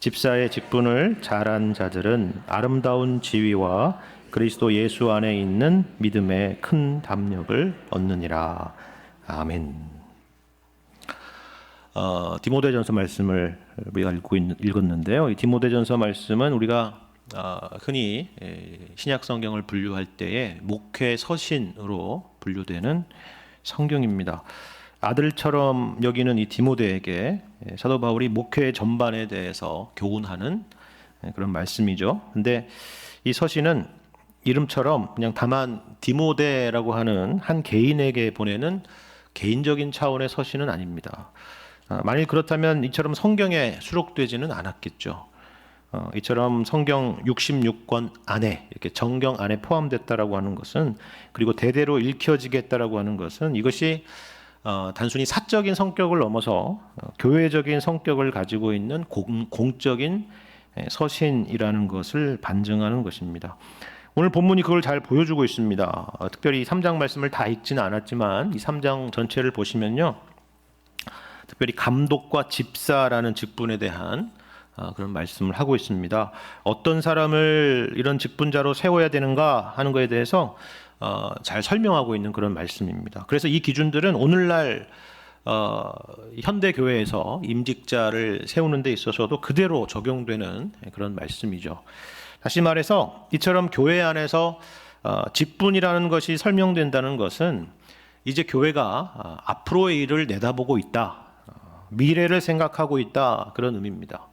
집사의 직분을 잘한 자들은 아름다운 지위와 그리스도 예수 안에 있는 믿음의 큰 담력을 얻느니라. 아멘. 디모데전서 말씀을 우리가 읽었는데요. 이 디모데전서 말씀은 우리가 흔히 신약 성경을 분류할 때에 목회 서신으로 분류되는 성경입니다. 아들처럼 여기는 이 디모데에게 사도 바울이 목회 전반에 대해서 교훈하는 그런 말씀이죠. 근데 이 서신은 이름처럼 그냥 다만 디모데라고 하는 한 개인에게 보내는 개인적인 차원의 서신은 아닙니다. 만일 그렇다면 이처럼 성경에 수록되지는 않았겠죠. 이처럼 성경 66권 안에 이렇게 정경 안에 포함됐다라고 하는 것은, 그리고 대대로 읽혀지겠다라고 하는 것은, 이것이 단순히 사적인 성격을 넘어서 교회적인 성격을 가지고 있는 공적인 서신이라는 것을 반증하는 것입니다. 오늘 본문이 그걸 잘 보여주고 있습니다. 특별히 3장 말씀을 다 읽지는 않았지만 이 3장 전체를 보시면요, 특별히 감독과 집사라는 직분에 대한 그런 말씀을 하고 있습니다. 어떤 사람을 이런 직분자로 세워야 되는가 하는 것에 대해서 잘 설명하고 있는 그런 말씀입니다. 그래서 이 기준들은 오늘날 현대 교회에서 임직자를 세우는 데 있어서도 그대로 적용되는 그런 말씀이죠. 다시 말해서 이처럼 교회 안에서 직분이라는 것이 설명된다는 것은 이제 교회가 앞으로의 일을 내다보고 있다, 미래를 생각하고 있다, 그런 의미입니다.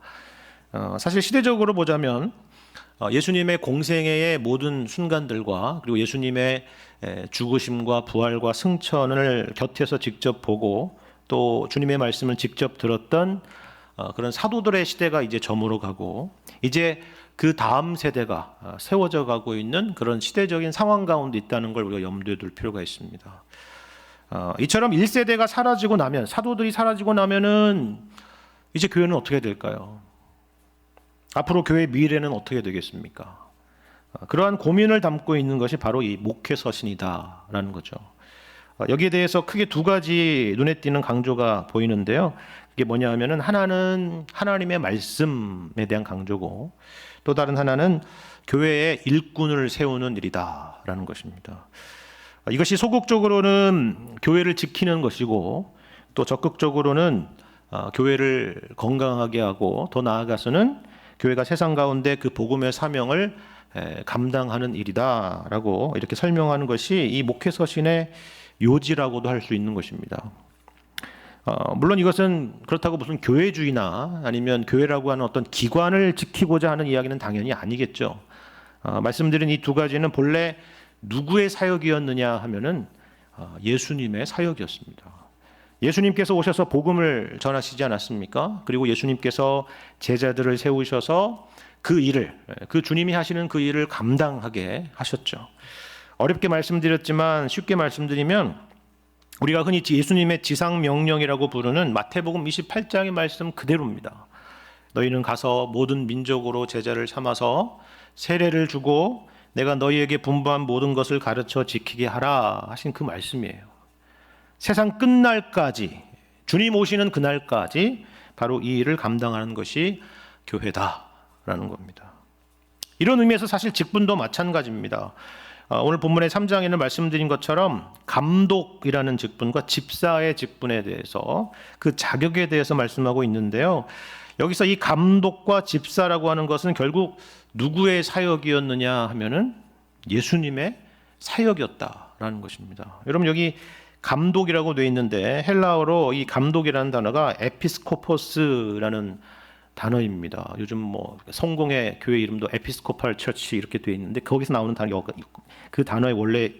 사실 시대적으로 보자면 예수님의 공생애의 모든 순간들과 그리고 예수님의 죽으심과 부활과 승천을 곁에서 직접 보고 또 주님의 말씀을 직접 들었던 그런 사도들의 시대가 이제 저물어 가고, 이제 그 다음 세대가 세워져 가고 있는 그런 시대적인 상황 가운데 있다는 걸 우리가 염두에 둘 필요가 있습니다. 이처럼 1세대가 사라지고 나면, 사도들이 사라지고 나면은 이제 교회는 어떻게 될까요? 앞으로 교회의 미래는 어떻게 되겠습니까? 그러한 고민을 담고 있는 것이 바로 이 목회 서신이다라는 거죠. 여기에 대해서 크게 두 가지 눈에 띄는 강조가 보이는데요. 이게 뭐냐 하면은, 하나는 하나님의 말씀에 대한 강조고, 또 다른 하나는 교회의 일꾼을 세우는 일이다라는 것입니다. 이것이 소극적으로는 교회를 지키는 것이고, 또 적극적으로는 교회를 건강하게 하고, 더 나아가서는 교회가 세상 가운데 그 복음의 사명을 감당하는 일이다라고 이렇게 설명하는 것이 이 목회 서신의 요지라고도 할 수 있는 것입니다. 물론 이것은 그렇다고 무슨 교회주의나 아니면 교회라고 하는 어떤 기관을 지키고자 하는 이야기는 당연히 아니겠죠. 말씀드린 이 두 가지는 본래 누구의 사역이었느냐 하면은 예수님의 사역이었습니다. 예수님께서 오셔서 복음을 전하시지 않았습니까? 그리고 예수님께서 제자들을 세우셔서 그 일을, 그 주님이 하시는 그 일을 감당하게 하셨죠. 어렵게 말씀드렸지만 쉽게 말씀드리면, 우리가 흔히 예수님의 지상 명령이라고 부르는 마태복음 28장의 말씀 그대로입니다. 너희는 가서 모든 민족으로 제자를 삼아서 세례를 주고 내가 너희에게 분부한 모든 것을 가르쳐 지키게 하라 하신 그 말씀이에요. 세상 끝날까지, 주님 오시는 그날까지 바로 이 일을 감당하는 것이 교회다라는 겁니다. 이런 의미에서 사실 직분도 마찬가지입니다. 오늘 본문의 3장에는 말씀드린 것처럼 감독이라는 직분과 집사의 직분에 대해서, 그 자격에 대해서 말씀하고 있는데요. 여기서 이 감독과 집사라고 하는 것은 결국 누구의 사역이었느냐 하면은 예수님의 사역이었다라는 것입니다. 여러분, 여기 감독이라고 되어 있는데 헬라어로 이 감독이라는 단어가 에피스코포스라는 단어입니다. 요즘 뭐 성공의 교회 이름도 에피스코팔 처치 이렇게 되어 있는데, 거기서 나오는 단어, 그 단어의 원래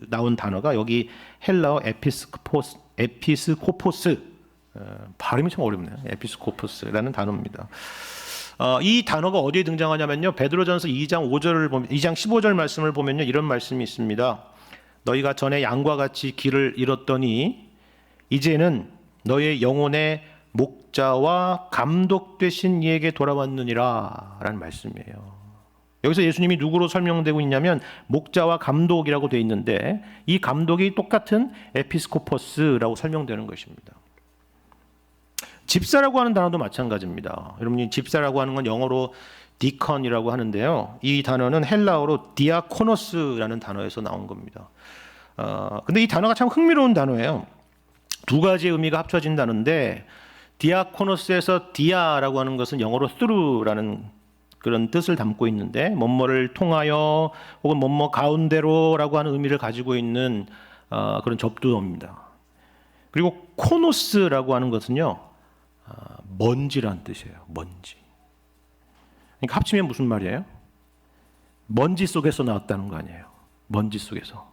나온 단어가 여기 헬라어 에피스코포스, 발음이 참 어렵네요. 에피스코포스라는 단어입니다. 이 단어가 어디에 등장하냐면요, 베드로전서 2장 5절을 보면, 2장 15절 말씀을 보면요, 이런 말씀이 있습니다. 너희가 전에 양과 같이 길을 잃었더니 이제는 너희의 영혼의 목자와 감독 되신 이에게 돌아왔느니라 라는 말씀이에요. 여기서 예수님이 누구로 설명되고 있냐면 목자와 감독이라고 되어 있는데, 이 감독이 똑같은 에피스코포스라고 설명되는 것입니다. 집사라고 하는 단어도 마찬가지입니다. 여러분이 집사라고 하는 건 영어로 디컨이라고 하는데요. 이 단어는 헬라어로 디아코노스라는 단어에서 나온 겁니다. 근데 이 단어가 참 흥미로운 단어예요. 두 가지의 의미가 합쳐진 단어인데 디아코노스에서 디아라고 하는 것은 영어로 through라는 그런 뜻을 담고 있는데 뭐뭐를 통하여 혹은 뭐뭐 가운데로라고 하는 의미를 가지고 있는 그런 접두어입니다. 그리고 코노스라고 하는 것은요 먼지란 뜻이에요. 먼지. 그러니까 합치면 무슨 말이에요? 먼지 속에서 나왔다는 거 아니에요. 먼지 속에서.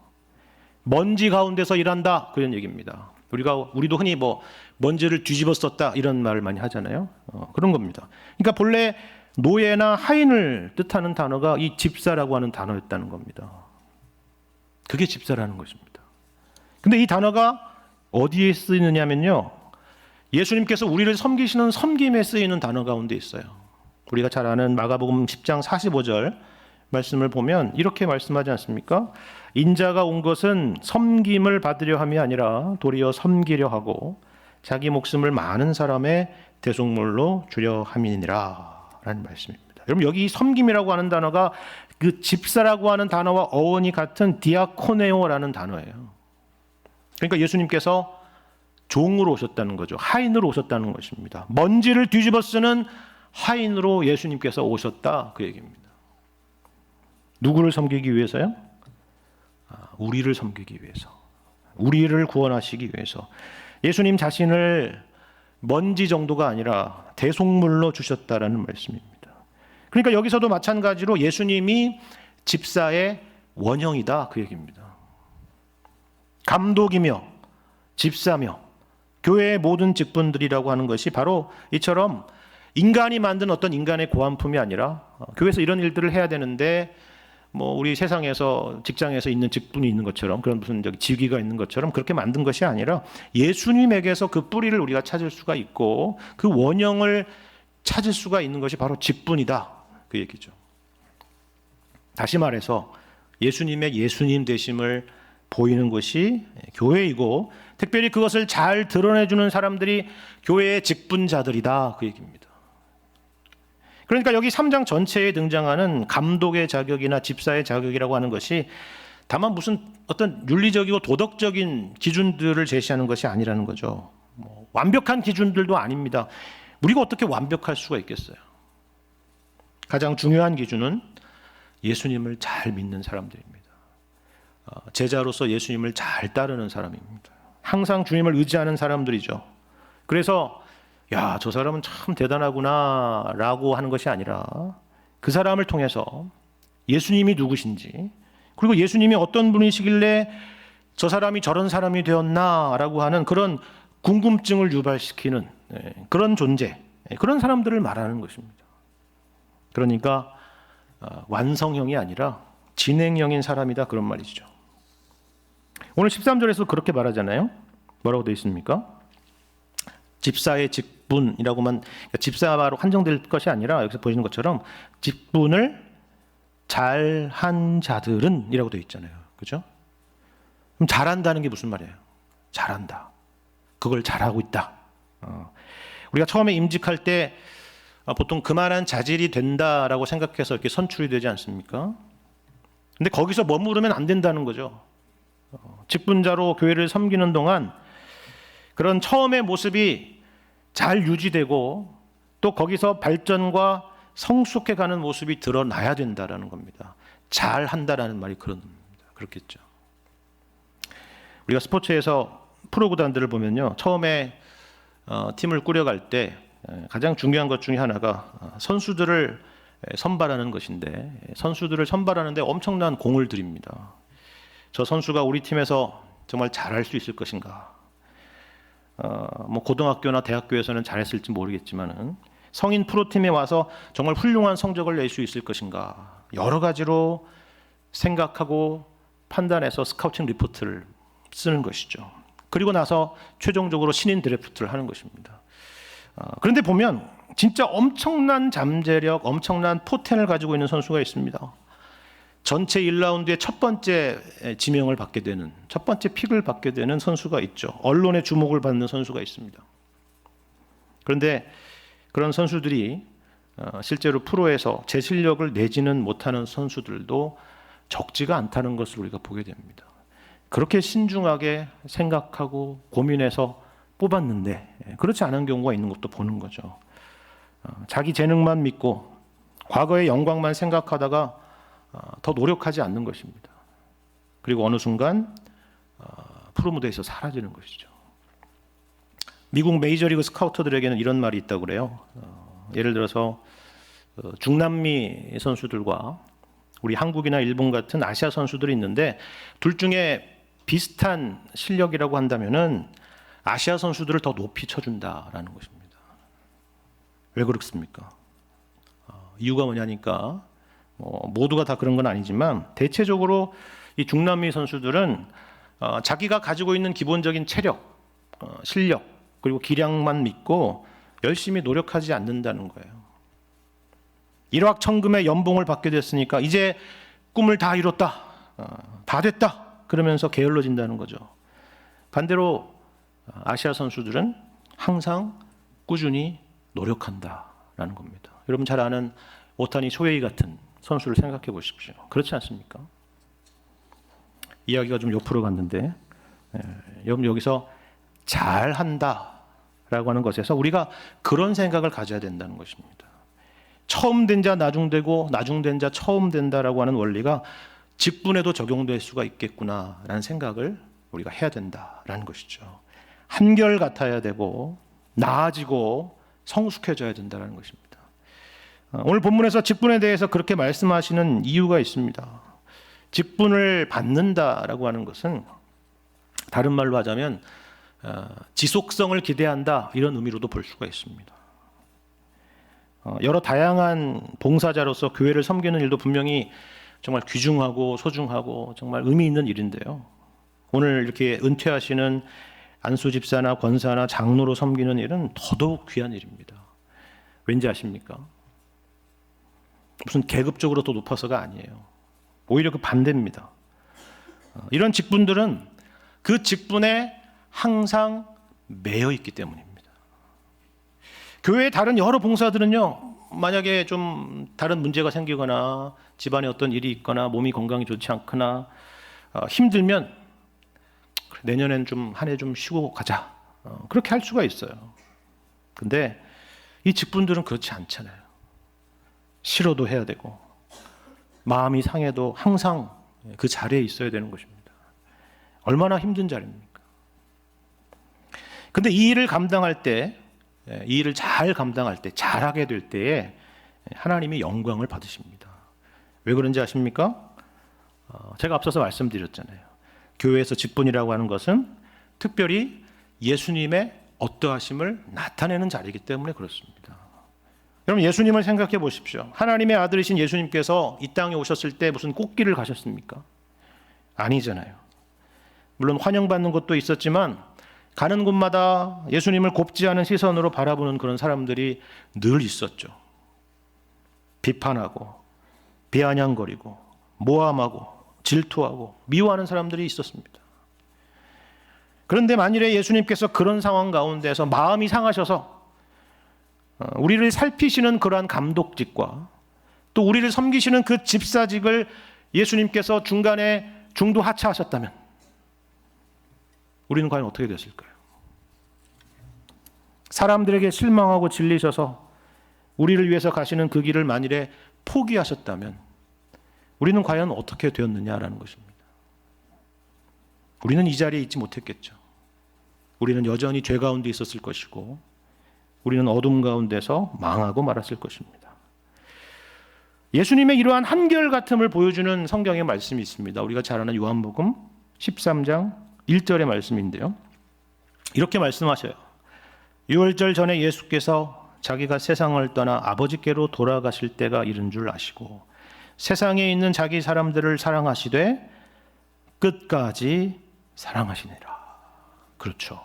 먼지 가운데서 일한다 그런 얘기입니다. 우리도 흔히 뭐 먼지를 뒤집어 썼다 이런 말을 많이 하잖아요. 그런 겁니다. 그러니까 본래 노예나 하인을 뜻하는 단어가 이 집사라고 하는 단어였다는 겁니다. 그게 집사라는 것입니다. 근데 이 단어가 어디에 쓰이느냐면요. 예수님께서 우리를 섬기시는 섬김에 쓰이는 단어 가운데 있어요. 우리가 잘 아는 마가복음 10장 45절 말씀을 보면 이렇게 말씀하지 않습니까? 인자가 온 것은 섬김을 받으려 함이 아니라 도리어 섬기려 하고 자기 목숨을 많은 사람의 대속물로 주려 함이니라 라는 말씀입니다. 여러분 여기 섬김이라고 하는 단어가 그 집사라고 하는 단어와 어원이 같은 디아코네오라는 단어예요. 그러니까 예수님께서 종으로 오셨다는 거죠. 하인으로 오셨다는 것입니다. 먼지를 뒤집어 쓰는 하인으로 예수님께서 오셨다 그 얘기입니다. 누구를 섬기기 위해서요? 우리를 섬기기 위해서. 우리를 구원하시기 위해서. 예수님 자신을 먼지 정도가 아니라 대속물로 주셨다라는 말씀입니다. 그러니까 여기서도 마찬가지로 예수님이 집사의 원형이다 그 얘기입니다. 감독이며 집사며 교회의 모든 직분들이라고 하는 것이 바로 이처럼 인간이 만든 어떤 인간의 고안품이 아니라 교회에서 이런 일들을 해야 되는데 뭐 우리 세상에서 직장에서 있는 직분이 있는 것처럼 그런 무슨 직위가 있는 것처럼 그렇게 만든 것이 아니라 예수님에게서 그 뿌리를 우리가 찾을 수가 있고 그 원형을 찾을 수가 있는 것이 바로 직분이다 그 얘기죠. 다시 말해서 예수님의 예수님 되심을 보이는 것이 교회이고 특별히 그것을 잘 드러내주는 사람들이 교회의 직분자들이다 그 얘기입니다. 그러니까 여기 3장 전체에 등장하는 감독의 자격이나 집사의 자격이라고 하는 것이 다만 무슨 어떤 윤리적이고 도덕적인 기준들을 제시하는 것이 아니라는 거죠. 완벽한 기준들도 아닙니다. 우리가 어떻게 완벽할 수가 있겠어요? 가장 중요한 기준은 예수님을 잘 믿는 사람들입니다. 제자로서 예수님을 잘 따르는 사람입니다. 항상 주님을 의지하는 사람들이죠. 그래서 야, 저 사람은 참 대단하구나 라고 하는 것이 아니라 그 사람을 통해서 예수님이 누구신지 그리고 예수님이 어떤 분이시길래 저 사람이 저런 사람이 되었나 라고 하는 그런 궁금증을 유발시키는 그런 존재, 그런 사람들을 말하는 것입니다. 그러니까 완성형이 아니라 진행형인 사람이다 그런 말이죠. 오늘 13절에서 그렇게 말하잖아요. 뭐라고 되어 있습니까? 집사의 직분이라고만 집사로 한정될 것이 아니라 여기서 보시는 것처럼 직분을 잘한 자들은 이라고 되어 있잖아요. 그렇죠? 그럼 잘한다는 게 무슨 말이에요? 잘한다. 그걸 잘하고 있다. 우리가 처음에 임직할 때 보통 그만한 자질이 된다라고 생각해서 이렇게 선출이 되지 않습니까? 근데 거기서 머무르면 안 된다는 거죠. 직분자로 교회를 섬기는 동안 그런 처음의 모습이 잘 유지되고 또 거기서 발전과 성숙해가는 모습이 드러나야 된다라는 겁니다. 잘 한다라는 말이 그렇겠죠. 우리가 스포츠에서 프로 구단들을 보면요, 처음에 팀을 꾸려갈 때 가장 중요한 것 중에 하나가 선수들을 선발하는 것인데 선수들을 선발하는데 엄청난 공을 들입니다. 저 선수가 우리 팀에서 정말 잘할 수 있을 것인가? 뭐 고등학교나 대학교에서는 잘했을지 모르겠지만은 성인 프로팀에 와서 정말 훌륭한 성적을 낼 수 있을 것인가? 여러 가지로 생각하고 판단해서 스카우팅 리포트를 쓰는 것이죠. 그리고 나서 최종적으로 신인 드래프트를 하는 것입니다. 그런데 보면 진짜 엄청난 잠재력, 엄청난 포텐을 가지고 있는 선수가 있습니다. 전체 1라운드에 첫 번째 지명을 받게 되는, 첫 번째 픽을 받게 되는 선수가 있죠. 언론의 주목을 받는 선수가 있습니다. 그런데 그런 선수들이 실제로 프로에서 제 실력을 내지는 못하는 선수들도 적지가 않다는 것을 우리가 보게 됩니다. 그렇게 신중하게 생각하고 고민해서 뽑았는데 그렇지 않은 경우가 있는 것도 보는 거죠. 자기 재능만 믿고 과거의 영광만 생각하다가 더 노력하지 않는 것입니다. 그리고 어느 순간 프로 무대에서 사라지는 것이죠. 미국 메이저리그 스카우터들에게는 이런 말이 있다고 그래요. 예를 들어서 중남미 선수들과 우리 한국이나 일본 같은 아시아 선수들이 있는데 둘 중에 비슷한 실력이라고 한다면은 아시아 선수들을 더 높이 쳐준다라는 것입니다. 왜 그렇습니까? 이유가 뭐냐니까 모두가 다 그런 건 아니지만 대체적으로 이 중남미 선수들은 자기가 가지고 있는 기본적인 체력, 실력 그리고 기량만 믿고 열심히 노력하지 않는다는 거예요. 일확천금의 연봉을 받게 됐으니까 이제 꿈을 다 이뤘다, 다 됐다 그러면서 게을러진다는 거죠. 반대로 아시아 선수들은 항상 꾸준히 노력한다라는 겁니다. 여러분 잘 아는 오타니 쇼헤이 같은 선수를 생각해 보십시오. 그렇지 않습니까? 이야기가 좀 옆으로 갔는데 여러분 여기서 잘한다라고 하는 것에서 우리가 그런 생각을 가져야 된다는 것입니다. 처음 된 자 나중되고 나중된 자 처음 된다라고 하는 원리가 직분에도 적용될 수가 있겠구나라는 생각을 우리가 해야 된다라는 것이죠. 한결같아야 되고 나아지고 성숙해져야 된다는 것입니다. 오늘 본문에서 직분에 대해서 그렇게 말씀하시는 이유가 있습니다. 직분을 받는다라고 하는 것은 다른 말로 하자면 지속성을 기대한다 이런 의미로도 볼 수가 있습니다. 여러 다양한 봉사자로서 교회를 섬기는 일도 분명히 정말 귀중하고 소중하고 정말 의미 있는 일인데요. 오늘 이렇게 은퇴하시는 안수 집사나 권사나 장로로 섬기는 일은 더더욱 귀한 일입니다. 왠지 아십니까? 무슨 계급적으로 더 높아서가 아니에요. 오히려 그 반대입니다. 이런 직분들은 그 직분에 항상 매여 있기 때문입니다. 교회의 다른 여러 봉사들은요, 만약에 좀 다른 문제가 생기거나 집안에 어떤 일이 있거나 몸이 건강이 좋지 않거나 힘들면 내년엔 좀 한 해 좀 쉬고 가자 그렇게 할 수가 있어요. 근데 이 직분들은 그렇지 않잖아요. 싫어도 해야 되고 마음이 상해도 항상 그 자리에 있어야 되는 것입니다. 얼마나 힘든 자리입니까? 근데 이 일을 감당할 때, 이 일을 잘 감당할 때, 잘하게 될 때에 하나님이 영광을 받으십니다. 왜 그런지 아십니까? 제가 앞서서 말씀드렸잖아요. 교회에서 직분이라고 하는 것은 특별히 예수님의 어떠하심을 나타내는 자리이기 때문에 그렇습니다. 여러분 예수님을 생각해 보십시오. 하나님의 아들이신 예수님께서 이 땅에 오셨을 때 무슨 꽃길을 가셨습니까? 아니잖아요. 물론 환영받는 것도 있었지만 가는 곳마다 예수님을 곱지 않은 시선으로 바라보는 그런 사람들이 늘 있었죠. 비판하고 비아냥거리고 모함하고 질투하고 미워하는 사람들이 있었습니다. 그런데 만일에 예수님께서 그런 상황 가운데서 마음이 상하셔서 우리를 살피시는 그러한 감독직과 또 우리를 섬기시는 그 집사직을 예수님께서 중간에 중도 하차하셨다면 우리는 과연 어떻게 됐을까요? 사람들에게 실망하고 질리셔서 우리를 위해서 가시는 그 길을 만일에 포기하셨다면 우리는 과연 어떻게 되었느냐라는 것입니다. 우리는 이 자리에 있지 못했겠죠. 우리는 여전히 죄 가운데 있었을 것이고 우리는 어둠 가운데서 망하고 말았을 것입니다. 예수님의 이러한 한결같음을 보여주는 성경의 말씀이 있습니다. 우리가 잘 아는 요한복음 13장 1절의 말씀인데요. 이렇게 말씀하셔요. 유월절 전에 예수께서 자기가 세상을 떠나 아버지께로 돌아가실 때가 이른 줄 아시고 세상에 있는 자기 사람들을 사랑하시되 끝까지 사랑하시니라. 그렇죠.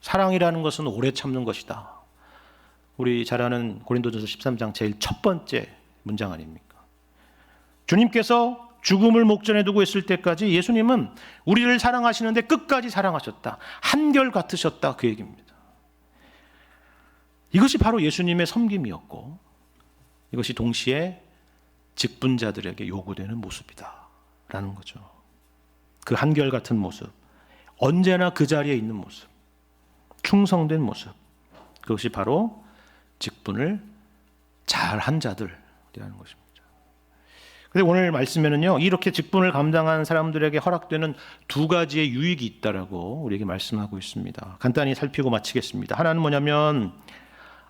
사랑이라는 것은 오래 참는 것이다. 우리 잘 아는 고린도전서 13장 제일 첫 번째 문장 아닙니까? 주님께서 죽음을 목전에 두고 있을 때까지 예수님은 우리를 사랑하시는데 끝까지 사랑하셨다. 한결같으셨다 그 얘기입니다. 이것이 바로 예수님의 섬김이었고 이것이 동시에 직분자들에게 요구되는 모습이다라는 거죠. 그 한결같은 모습, 언제나 그 자리에 있는 모습, 충성된 모습, 그것이 바로 직분을 잘한 자들이라는 것입니다. 그런데 오늘 말씀에는요, 이렇게 직분을 감당한 사람들에게 허락되는 두 가지의 유익이 있다라고 우리에게 말씀하고 있습니다. 간단히 살피고 마치겠습니다. 하나는 뭐냐면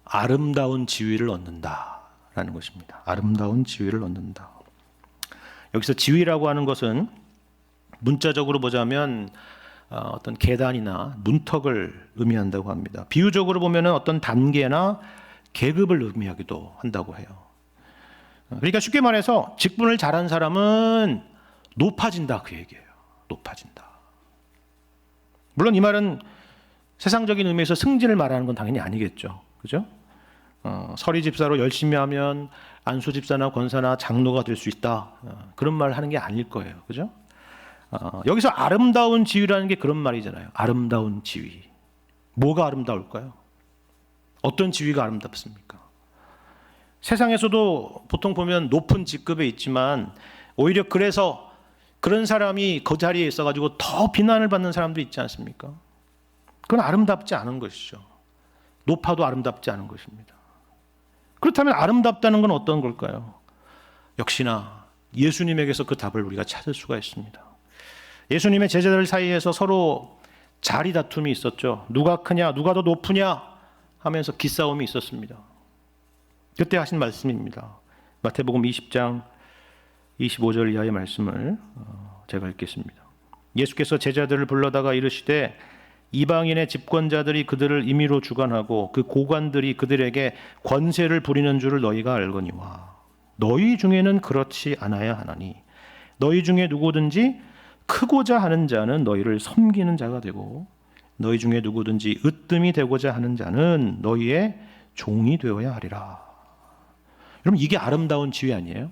아름다운 지위를 얻는다라는 것입니다. 아름다운 지위를 얻는다. 여기서 지위라고 하는 것은 문자적으로 보자면 어떤 계단이나 문턱을 의미한다고 합니다. 비유적으로 보면 어떤 단계나 계급을 의미하기도 한다고 해요. 그러니까 쉽게 말해서 직분을 잘한 사람은 높아진다, 그 얘기예요. 높아진다. 물론 이 말은 세상적인 의미에서 승진을 말하는 건 당연히 아니겠죠. 그죠? 서리 집사로 열심히 하면 안수 집사나 권사나 장로가 될 수 있다. 그런 말을 하는 게 아닐 거예요. 그죠? 여기서 아름다운 지위라는 게 그런 말이잖아요. 아름다운 지위. 뭐가 아름다울까요? 어떤 지위가 아름답습니까? 세상에서도 보통 보면 높은 직급에 있지만 오히려 그래서 그런 사람이 그 자리에 있어가지고 더 비난을 받는 사람도 있지 않습니까? 그건 아름답지 않은 것이죠. 높아도 아름답지 않은 것입니다. 그렇다면 아름답다는 건 어떤 걸까요? 역시나 예수님에게서 그 답을 우리가 찾을 수가 있습니다. 예수님의 제자들 사이에서 서로 자리 다툼이 있었죠. 누가 크냐, 누가 더 높으냐 하면서 기싸움이 있었습니다. 그때 하신 말씀입니다. 마태복음 20장 25절 이하의 말씀을 제가 읽겠습니다. 예수께서 제자들을 불러다가 이르시되 이방인의 집권자들이 그들을 임의로 주관하고 그 고관들이 그들에게 권세를 부리는 줄을 너희가 알거니와 너희 중에는 그렇지 않아야 하나니 너희 중에 누구든지 크고자 하는 자는 너희를 섬기는 자가 되고 너희 중에 누구든지 으뜸이 되고자 하는 자는 너희의 종이 되어야 하리라. 여러분, 이게 아름다운 지위 아니에요?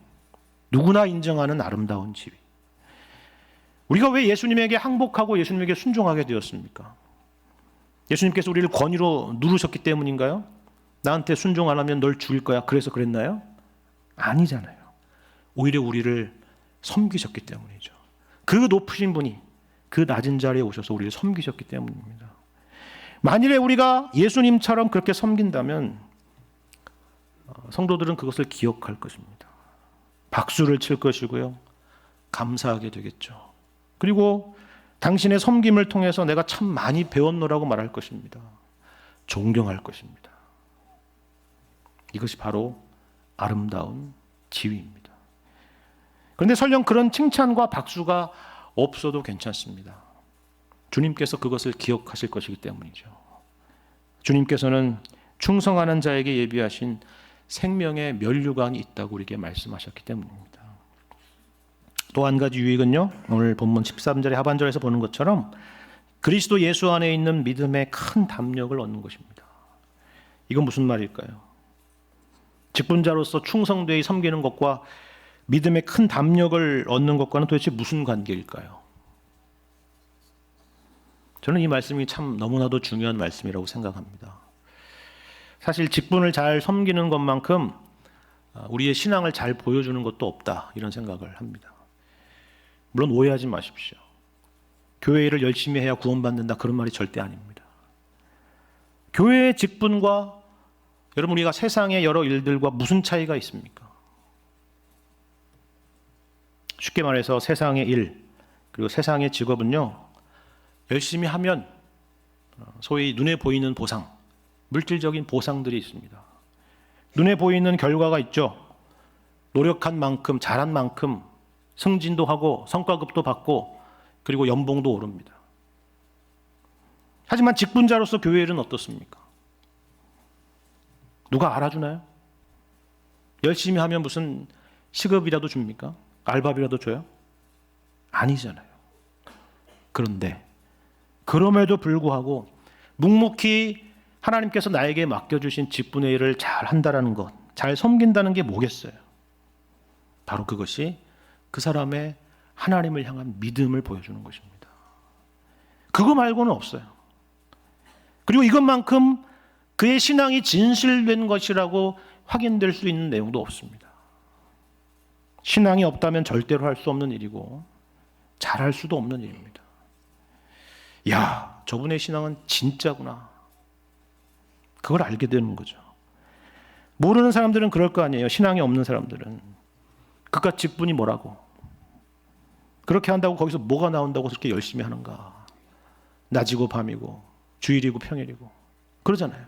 누구나 인정하는 아름다운 지위. 우리가 왜 예수님에게 항복하고 예수님에게 순종하게 되었습니까? 예수님께서 우리를 권위로 누르셨기 때문인가요? 나한테 순종 안 하면 널 죽일 거야, 그래서 그랬나요? 아니잖아요. 오히려 우리를 섬기셨기 때문이죠. 그 높으신 분이 그 낮은 자리에 오셔서 우리를 섬기셨기 때문입니다. 만일에 우리가 예수님처럼 그렇게 섬긴다면 성도들은 그것을 기억할 것입니다. 박수를 칠 것이고요. 감사하게 되겠죠. 그리고 당신의 섬김을 통해서 내가 참 많이 배웠노라고 말할 것입니다. 존경할 것입니다. 이것이 바로 아름다운 지위입니다. 그런데 설령 그런 칭찬과 박수가 없어도 괜찮습니다. 주님께서 그것을 기억하실 것이기 때문이죠. 주님께서는 충성하는 자에게 예비하신 생명의 면류관이 있다고 우리에게 말씀하셨기 때문입니다. 또 한 가지 유익은요, 오늘 본문 13절의 하반절에서 보는 것처럼 그리스도 예수 안에 있는 믿음의 큰 담력을 얻는 것입니다. 이건 무슨 말일까요? 직분자로서 충성되이 섬기는 것과 믿음의 큰 담력을 얻는 것과는 도대체 무슨 관계일까요? 저는 이 말씀이 참 너무나도 중요한 말씀이라고 생각합니다. 사실 직분을 잘 섬기는 것만큼 우리의 신앙을 잘 보여주는 것도 없다, 이런 생각을 합니다. 물론 오해하지 마십시오. 교회 일을 열심히 해야 구원받는다, 그런 말이 절대 아닙니다. 교회의 직분과 여러분 우리가 세상의 여러 일들과 무슨 차이가 있습니까? 쉽게 말해서 세상의 일 그리고 세상의 직업은요, 열심히 하면 소위 눈에 보이는 보상, 물질적인 보상들이 있습니다. 눈에 보이는 결과가 있죠. 노력한 만큼, 잘한 만큼 승진도 하고 성과급도 받고 그리고 연봉도 오릅니다. 하지만 직분자로서 교회 일은 어떻습니까? 누가 알아주나요? 열심히 하면 무슨 시급이라도 줍니까? 알바비라도 줘요? 아니잖아요. 그런데 그럼에도 불구하고 묵묵히 하나님께서 나에게 맡겨주신 직분의 일을 잘 한다는 것, 잘 섬긴다는 게 뭐겠어요? 바로 그것이 그 사람의 하나님을 향한 믿음을 보여주는 것입니다. 그거 말고는 없어요. 그리고 이것만큼 그의 신앙이 진실된 것이라고 확인될 수 있는 내용도 없습니다. 신앙이 없다면 절대로 할 수 없는 일이고 잘할 수도 없는 일입니다. 야, 저분의 신앙은 진짜구나. 그걸 알게 되는 거죠. 모르는 사람들은 그럴 거 아니에요. 신앙이 없는 사람들은. 그깟 직분이 뭐라고. 그렇게 한다고 거기서 뭐가 나온다고 그렇게 열심히 하는가. 낮이고 밤이고 주일이고 평일이고 그러잖아요.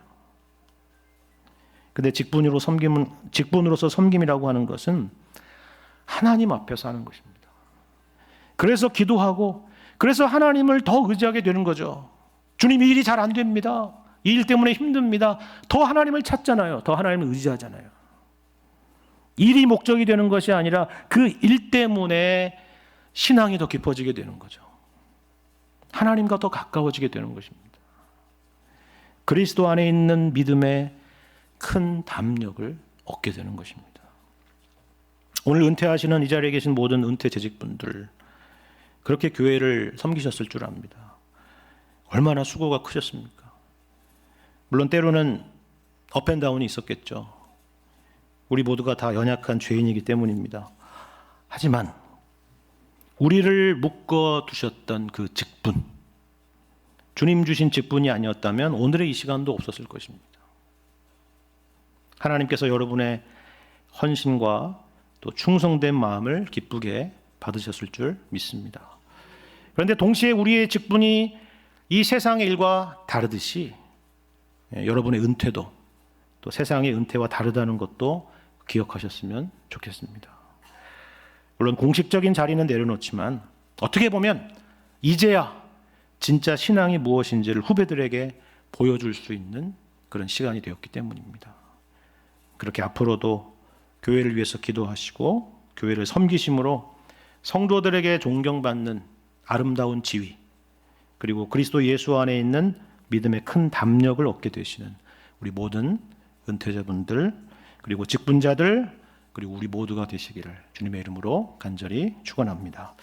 근데 직분으로서 섬김이라고 하는 것은 하나님 앞에서 하는 것입니다. 그래서 기도하고 그래서 하나님을 더 의지하게 되는 거죠. 주님, 이 일이 잘 안 됩니다. 이 일 때문에 힘듭니다. 더 하나님을 찾잖아요. 더 하나님을 의지하잖아요. 일이 목적이 되는 것이 아니라 그 일 때문에 신앙이 더 깊어지게 되는 거죠. 하나님과 더 가까워지게 되는 것입니다. 그리스도 안에 있는 믿음의 큰 담력을 얻게 되는 것입니다. 오늘 은퇴하시는 이 자리에 계신 모든 은퇴 재직분들, 그렇게 교회를 섬기셨을 줄 압니다. 얼마나 수고가 크셨습니까? 물론 때로는 업앤다운이 있었겠죠. 우리 모두가 다 연약한 죄인이기 때문입니다. 하지만 우리를 묶어 두셨던 그 직분, 주님 주신 직분이 아니었다면 오늘의 이 시간도 없었을 것입니다. 하나님께서 여러분의 헌신과 또 충성된 마음을 기쁘게 받으셨을 줄 믿습니다. 그런데 동시에 우리의 직분이 이 세상의 일과 다르듯이 여러분의 은퇴도 또 세상의 은퇴와 다르다는 것도 기억하셨으면 좋겠습니다. 물론 공식적인 자리는 내려놓지만 어떻게 보면 이제야 진짜 신앙이 무엇인지를 후배들에게 보여줄 수 있는 그런 시간이 되었기 때문입니다. 그렇게 앞으로도 교회를 위해서 기도하시고 교회를 섬기심으로 성도들에게 존경받는 아름다운 지위, 그리고 그리스도 예수 안에 있는 믿음의 큰 담력을 얻게 되시는 우리 모든 은퇴자분들, 그리고 직분자들, 그리고 우리 모두가 되시기를 주님의 이름으로 간절히 축원합니다.